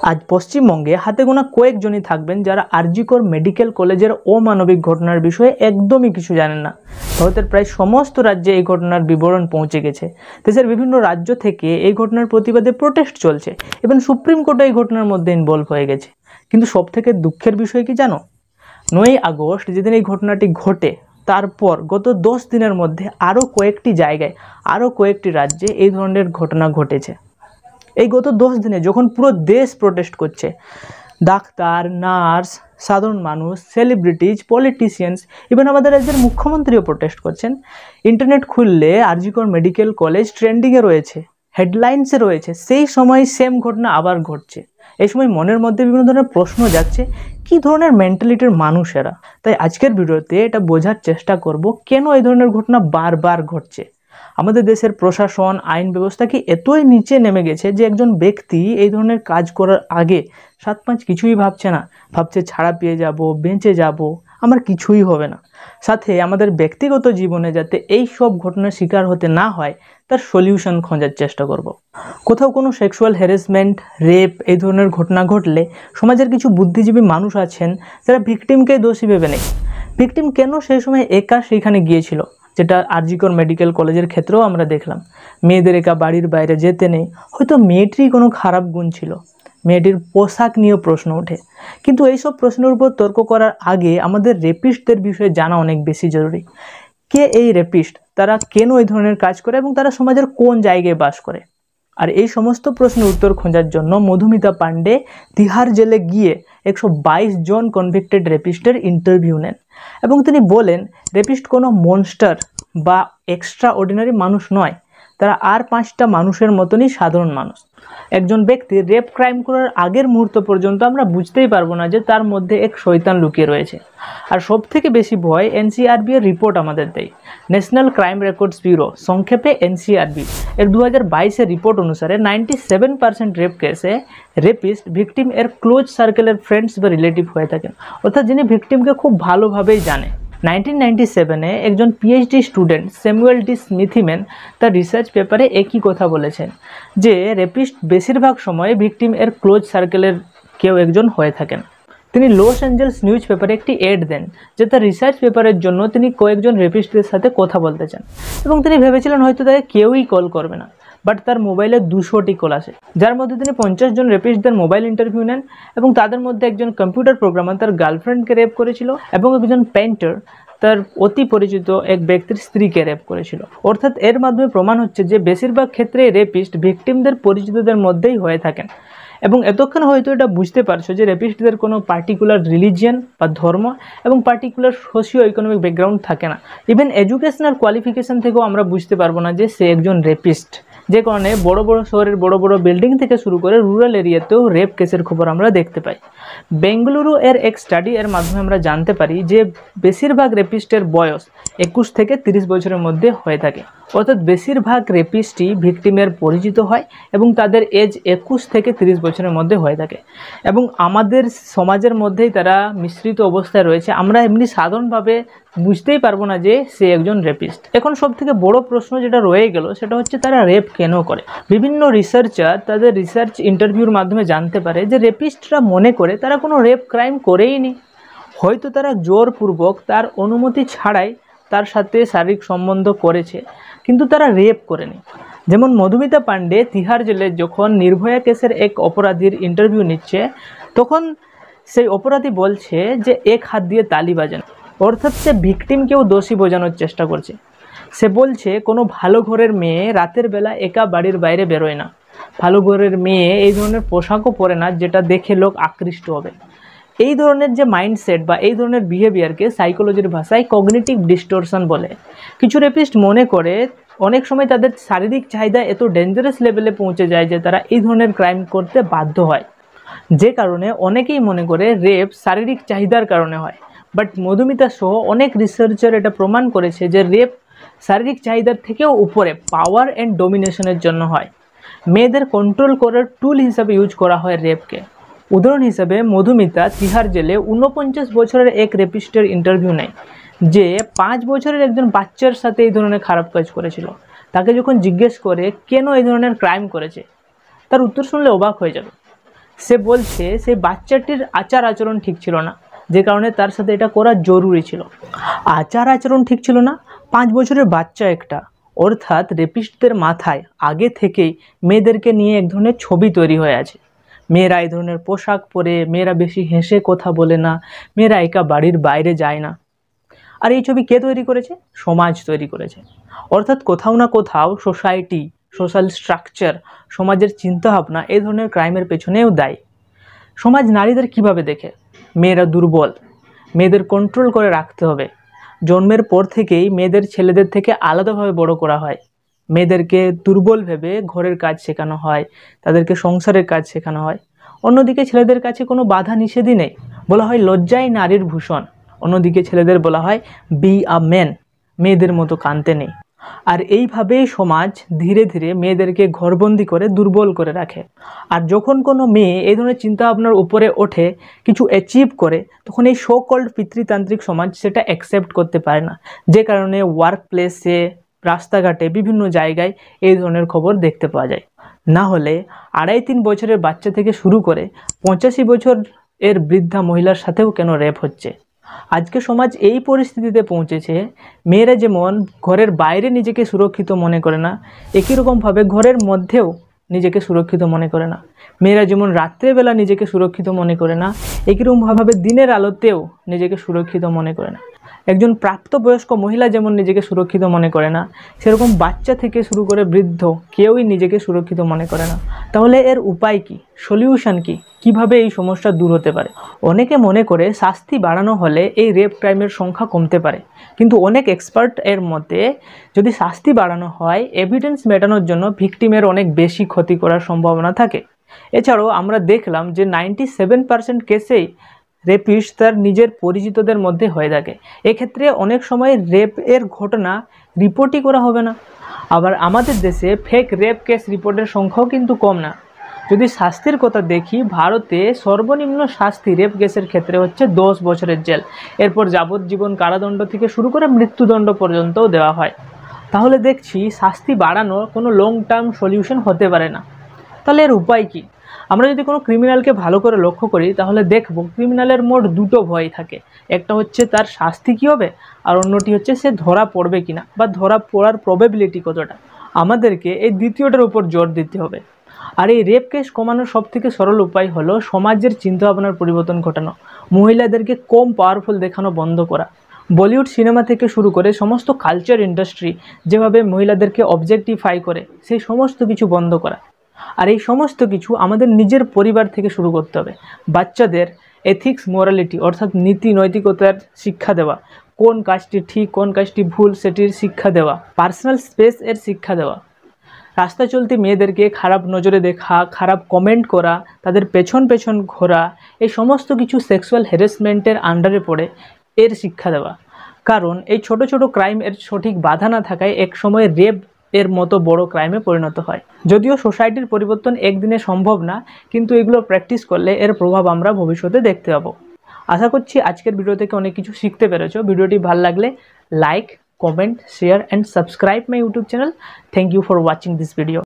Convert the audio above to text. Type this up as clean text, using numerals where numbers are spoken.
আজ পশ্চিমবঙ্গে হাতে গোনা কয়েকজনই থাকবেন যারা আরজিকর মেডিকেল কলেজের অমানবিক ঘটনার বিষয়ে একদমই কিছু জানেন না। ভারতের প্রায় সমস্ত রাজ্যে এই ঘটনার বিবরণ পৌঁছে গেছে। দেশের বিভিন্ন রাজ্য থেকে এই ঘটনার প্রতিবাদে প্রোটেস্ট চলছে এবং সুপ্রিম কোর্টও এই ঘটনার মধ্যে ইনভলভ হয়ে গেছে। কিন্তু সবথেকে দুঃখের বিষয় কি জানো? 9ই আগস্ট যেদিন এই ঘটনাটি ঘটে তারপর গত 10 দিনের মধ্যে আরও কয়েকটি জায়গায় আরও কয়েকটি রাজ্যে এই ধরনের ঘটনা ঘটেছে। এই গত 10 দিনে যখন পুরো দেশ প্রোটেস্ট করছে, ডাক্তার, নার্স, সাধারণ মানুষ, সেলিব্রিটিজ, পলিটিশিয়ানস, ইভেন আমাদের রাজ্যের মুখ্যমন্ত্রীও প্রোটেস্ট করছেন, ইন্টারনেট খুললে আরজিকর মেডিকেল কলেজ ট্রেন্ডিংয়ে রয়েছে, হেডলাইন্সে রয়েছে, সেই সময় সেম ঘটনা আবার ঘটছে। এই সময় মনের মধ্যে বিভিন্ন ধরনের প্রশ্ন যাচ্ছে, কী ধরনের মেন্টালিটির মানুষ এরা। তাই আজকের ভিডিওতে এটা বোঝার চেষ্টা করব কেন এই ধরনের ঘটনা বারবার ঘটছে। আমাদের দেশের প্রশাসন, আইন ব্যবস্থা কি এতই নিচে নেমে গেছে যে একজন ব্যক্তি এই ধরনের কাজ করার আগে 7-5 কিছুই ভাবছে না, ভাবছে ছাড়া পেয়ে যাব, বেঁচে যাব, আমার কিছুই হবে না। সাথে আমাদের ব্যক্তিগত জীবনে যাতে এই সব ঘটনার শিকার হতে না হয় তার সলিউশন খোঁজার চেষ্টা করব। কোথাও কোনো সেক্সুয়াল হ্যারাসমেন্ট, রেপ এই ধরনের ঘটনা ঘটলে সমাজের কিছু বুদ্ধিজীবী মানুষ আছেন যারা ভিকটিমকে দোষী ভেবে নেই। ভিকটিম কেন সেই সময় একা সেখানে গিয়েছিল, যেটা আরজিকর মেডিকেল কলেজের ক্ষেত্রেও আমরা দেখলাম। মেয়েদের একা বাড়ির বাইরে যেতে নেই, হয়তো মেয়েটিরই কোনো খারাপ গুণ ছিল, মেয়েটির পোশাক নিয়েও প্রশ্ন ওঠে। কিন্তু এইসব প্রশ্নের উপর তর্ক করার আগে আমাদের রেপিস্টদের বিষয়ে জানা অনেক বেশি জরুরি। কে এই রেপিস্ট, তারা কেন এই ধরনের কাজ করে এবং তারা সমাজের কোন জায়গায় বাস করে। আর এই সমস্ত প্রশ্নের উত্তর খোঁজার জন্য মধুমিতা পান্ডে তিহার জেলে গিয়ে 122 জন কনভিক্টেড রেপিস্টের ইন্টারভিউ নেন এবং তিনি বলেন রেপিস্ট কোনো মনস্টার বা এক্সট্রা অর্ডিনারি মানুষ নয়, তারা আর 5টা মানুষের মতনই সাধারণ মানুষ। একজন ব্যক্তি রেপ ক্রাইম করার আগের মুহূর্ত পর্যন্ত আমরা বুঝতেই পারবো না যে তার মধ্যে এক শয়তান লুকিয়ে রয়েছে। আর সব থেকে বেশি ভয় এনসিআরবি এর রিপোর্ট আমাদের দেয়। ন্যাশনাল ক্রাইম রেকর্ডস ব্যুরো, সংক্ষেপে এনসিআরবি, এর 2022-এর রিপোর্ট অনুসারে 97% রেপ কেসে রেপিস্ট ভিকটিম এর ক্লোজ সার্কেলের ফ্রেন্ডস বা রিলেটিভ হয়ে থাকেন, অর্থাৎ যিনি ভিকটিমকে খুব ভালোভাবেই জানে। 1997-এ একজন পিএইচডি স্টুডেন্ট স্যামুয়েল ডি স্মিথিম্যান তার রিসার্চ পেপারে একই কথা বলেছেন যে রেপিস্ট বেশিরভাগ সময় ভিকটিম এর ক্লোজ সার্কেলের কেউ একজন হয়ে থাকেন। তিনি লস অ্যাঞ্জেলস নিউজ পেপারে একটি অ্যাড দেন যে তার রিসার্চ পেপারের জন্য তিনি কয়েকজন রেপিস্টদের সাথে কথা বলতে চান এবং তিনি ভেবেছিলেন হয়তো তাকে কেউই কল করবে না। বাট তার মোবাইলে 200টি কল আসে, যার মধ্যে তিনি 50 জন রেপিস্টদের মোবাইল ইন্টারভিউ নেন এবং তাদের মধ্যে একজন কম্পিউটার প্রোগ্রামার তার গার্লফ্রেন্ডকে রেপ করেছিল এবং একজন পেইন্টার তার অতি পরিচিত এক ব্যক্তির স্ত্রীকে রেপ করেছিল। অর্থাৎ এর মাধ্যমে প্রমাণ হচ্ছে যে বেশিরভাগ ক্ষেত্রে রেপিস্ট ভিকটিমদের পরিচিতদের মধ্যেই হয়ে থাকেন। এবং এতক্ষণ হয়তো এটা বুঝতে পারছো যে রেপিস্টদের কোনো পার্টিকুলার রিলিজিয়ান বা ধর্ম এবং পার্টিকুলার সোশিও ইকোনমিক ব্যাকগ্রাউন্ড থাকে না। ইভেন এডুকেশনাল কোয়ালিফিকেশন থেকেও আমরা বুঝতে পারবো না যে সে একজন রেপিস্ট। যে কারণে বড় বড় শহরের বড় বড় বিল্ডিং থেকে শুরু করে রুরাল এরিয়াতেও রেপ কেসের খবর আমরা দেখতে পাই। বেঙ্গালুরু এর এক স্টাডি এর মাধ্যমে আমরা জানতে পারি যে বেশিরভাগ রেপিস্টের বয়স 21 থেকে 30 বছরের মধ্যে হয়ে থাকে, অর্থাৎ বেশিরভাগ রেপিস্টই ভিকটিমের পরিচিত হয় এবং তাদের এজ 21 থেকে 30 বছরের মধ্যে হয়ে থাকে এবং আমাদের সমাজের মধ্যেই তারা মিশ্রিত অবস্থায় রয়েছে। আমরা এমনি সাধারণভাবে বুঝতেই পারবো না যে সে একজন রেপিস্ট। এখন সব থেকে বড় প্রশ্ন যেটা রয়ে গেল সেটা হচ্ছে তারা রেপ কেন করে। বিভিন্ন রিসার্চার তাদের রিসার্চ ইন্টারভিউর মাধ্যমে জানতে পারে যে রেপিস্টরা মনে করে তারা কোনো রেপ ক্রাইম করেই নি, হয়তো তারা জোরপূর্বক তার অনুমতি ছাড়াই তার সাথে শারীরিক সম্বন্ধ করেছে কিন্তু তারা রেপ করেনি। যেমন মধুমিতা পান্ডে তিহার জেলে যখন নির্ভয়া কেসের এক অপরাধীর ইন্টারভিউ নিচ্ছে তখন সেই অপরাধী বলছে যে এক হাত দিয়ে তালি বাজেন, অর্থাৎ সে ভিকটিমকেও দোষী বোঝানোর চেষ্টা করছে। সে বলছে কোনো ভালো ঘরের মেয়ে রাতের বেলা একা বাড়ির বাইরে বেরোয় না, ভালো ঘরের মেয়ে এই ধরনের পোশাকও পরে না যেটা দেখে লোক আকৃষ্ট হবে। এই ধরনের যে মাইন্ডসেট বা এই ধরনের বিহেভিয়ারকে সাইকোলজির ভাষায় কগনিটিভ ডিস্টোরশন বলে। কিছু রেপিস্ট মনে করে অনেক সময় তাদের শারীরিক চাহিদা এত ডেঞ্জারাস লেভেলে পৌঁছে যায় যে তারা এই ধরনের ক্রাইম করতে বাধ্য হয়, যে কারণে অনেকেই মনে করে রেপ শারীরিক চাহিদার কারণে হয়। বাট মধুমিতা সহ অনেক রিসার্চার এটা প্রমাণ করেছে যে রেপ শারীরিক চাহিদার থেকেও উপরে পাওয়ার অ্যান্ড ডমিনেশনের জন্য হয়। মেয়েদের কন্ট্রোল করার টুল হিসাবে ইউজ করা হয় রেপকে। উদাহরণ হিসাবে মধুমিতা তিহার জেলে 49 বছরের এক রেপিস্টের ইন্টারভিউ নেয় যে 5 বছরের একজন বাচ্চার সাথে এই ধরনের খারাপ কাজ করেছিল। তাকে যখন জিজ্ঞেস করে কেন এই ধরনের ক্রাইম করেছে, তার উত্তর শুনলে অবাক হয়ে যাবে। সে বলছে সেই বাচ্চাটির আচার আচরণ ঠিক ছিল না, যে কারণে তার সাথে এটা করা জরুরি ছিল। আচার আচরণ ঠিক ছিল না, 5 বছরের বাচ্চা একটা, অর্থাৎ রেপিস্টদের মাথায় আগে থেকেই মেয়েদেরকে নিয়ে এক ধরনের ছবি তৈরি হয়ে আছে। মেয়েরা এই ধরনের পোশাক পরে, মেয়েরা বেশি হেসে কথা বলে না, মেয়েরা একা বাড়ির বাইরে যায় না। আর এই ছবি কে তৈরি করেছে? সমাজ তৈরি করেছে। অর্থাৎ কোথাও না কোথাও সোসাইটি, সোশ্যাল স্ট্রাকচার, সমাজের চিন্তাভাবনা এই ধরনের ক্রাইমের পেছনেও দায়ী। সমাজ নারীদের কিভাবে দেখে? মেয়েরা দুর্বল, মেয়েদের কন্ট্রোল করে রাখতে হবে। জন্মের পর থেকেই মেয়েদের ছেলেদের থেকে আলাদাভাবে বড় করা হয়। মেয়েদেরকে দুর্বল ভেবে ঘরের কাজ শেখানো হয়, তাদেরকে সংসারের কাজ শেখানো হয়। অন্যদিকে ছেলেদের কাছে কোনো বাধা নিষেধই নেই, বলা হয় লজ্জাই নারীর ভূষণ। অন্যদিকে ছেলেদের বলা হয় বি আ ম্যান, মেয়েদের মতো কাঁদতে নেই। আর এইভাবেই সমাজ ধীরে ধীরে মেয়েদেরকে ঘরবন্দি করে দুর্বল করে রাখে। আর যখন কোনো মেয়ে এই ধরনের চিন্তাভাবনার উপরে ওঠে, কিছু অ্যাচিভ করে, তখন এই সো কল্ড পিতৃতান্ত্রিক সমাজ সেটা অ্যাকসেপ্ট করতে পারে না, যে কারণে ওয়ার্ক প্লেসে, রাস্তাঘাটে, বিভিন্ন জায়গায় এই ধরনের খবর দেখতে পাওয়া যায়। না হলে 2.5-3 বছরের বাচ্চা থেকে শুরু করে 85 বছর এর বৃদ্ধা মহিলার সাথেও কেন রেপ হচ্ছে? আজকে সমাজ এই পরিস্থিতিতে পৌঁছেছে, মেয়েরা যেমন ঘরের বাইরে নিজেকে সুরক্ষিত মনে করে না, একই রকমভাবে ঘরের মধ্যেও নিজেকে সুরক্ষিত মনে করে না। মেয়েরা যেমন রাত্রেবেলা নিজেকে সুরক্ষিত মনে করে না, একই রকমভাবে দিনের আলোতেও নিজেকে সুরক্ষিত মনে করে না। একজন প্রাপ্তবয়স্ক মহিলা যেমন নিজেকে সুরক্ষিত মনে করে না, সেরকম বাচ্চা থেকে শুরু করে বৃদ্ধ কেউই নিজেকে সুরক্ষিত মনে করে না। তাহলে এর উপায় কি? সলিউশন কি? কিভাবে এই সমস্যা দূর হতে পারে? অনেকে মনে করে শাস্তি বাড়ানো হলে এই রেপ ক্রাইমের সংখ্যা কমতে পারে, কিন্তু অনেক এক্সপার্ট এর মতে যদি শাস্তি বাড়ানো হয়, এভিডেন্স মেটানোর জন্য ভিকটিমের অনেক বেশি ক্ষতি করার সম্ভাবনা থাকে। এছাড়াও আমরা দেখলাম যে 97% কেসেই রেপিস্ট তার নিজের পরিচিতদের মধ্যে হয়ে থাকে। এক্ষেত্রে অনেক সময় রেপ এর ঘটনা রিপোর্টই করা হবে না। আবার আমাদের দেশে ফেক রেপ কেস রিপোর্টের সংখ্যাও কিন্তু কম না। যদি শাস্তির কথা দেখি, ভারতে সর্বনিম্ন শাস্তি রেপ কেসের ক্ষেত্রে হচ্ছে 10 বছরের জেল, এরপর যাবজ্জীবন কারাদণ্ড থেকে শুরু করে মৃত্যুদণ্ড পর্যন্তও দেওয়া হয়। তাহলে দেখছি শাস্তি বাড়ানো কোনো লং টার্ম সলিউশন হতে পারে না। তাহলে এর উপায় কি? আমরা যদি কোনো ক্রিমিনালকে ভালো করে লক্ষ্য করি, তাহলে দেখব ক্রিমিনালের মোট দুটো ভয় থাকে। একটা হচ্ছে তার শাস্তি কী হবে, আর অন্যটি হচ্ছে সে ধরা পড়বে কিনা, বা ধরা পড়ার প্রবাবিলিটি কতটা। আমাদেরকে এই দ্বিতীয়টার উপর জোর দিতে হবে। আর এই রেপ কেস কমানোর সবথেকে সরল উপায় হলো সমাজের চিন্তাভাবনার পরিবর্তন ঘটানো, মহিলাদেরকে কম পাওয়ারফুল দেখানো বন্ধ করা। বলিউড সিনেমা থেকে শুরু করে সমস্ত কালচার ইন্ডাস্ট্রি যেভাবে মহিলাদেরকে অবজেক্টিফাই করে, সেই সমস্ত কিছু বন্ধ করা। আর এই সমস্ত কিছু আমাদের নিজের পরিবার থেকে শুরু করতে হবে। বাচ্চাদের এথিক্স, মোরালিটি অর্থাৎ নীতি নৈতিকতার শিক্ষা দেওয়া, কোন কাজটি ঠিক কোন কাজটি ভুল সেটির শিক্ষা দেওয়া, পার্সোনাল স্পেস এর শিক্ষা দেওয়া। রাস্তা চলতি মেয়েদেরকে খারাপ নজরে দেখা, খারাপ কমেন্ট করা, তাদের পেছন পেছন ঘোরা, এই সমস্ত কিছু সেক্সুয়াল হ্যারাসমেন্টের আন্ডারে পড়ে, এর শিক্ষা দেওয়া। কারণ এই ছোট ছোট ক্রাইম এর সঠিক বাধা না থাকায় এক সময় রেপ এর মতো বড় ক্রাইমে পরিণত হয়। যদিও সোসাইটির পরিবর্তন একদিনে সম্ভব না, কিন্তু এগুলো প্র্যাকটিস করলে এর প্রভাব আমরা ভবিষ্যতে দেখতে পাবো। আশা করছি আজকের ভিডিও থেকে অনেক কিছু শিখতে পেরেছো। ভিডিওটি ভালো লাগলে like, comment, share and subscribe my YouTube channel. Thank you for watching this video.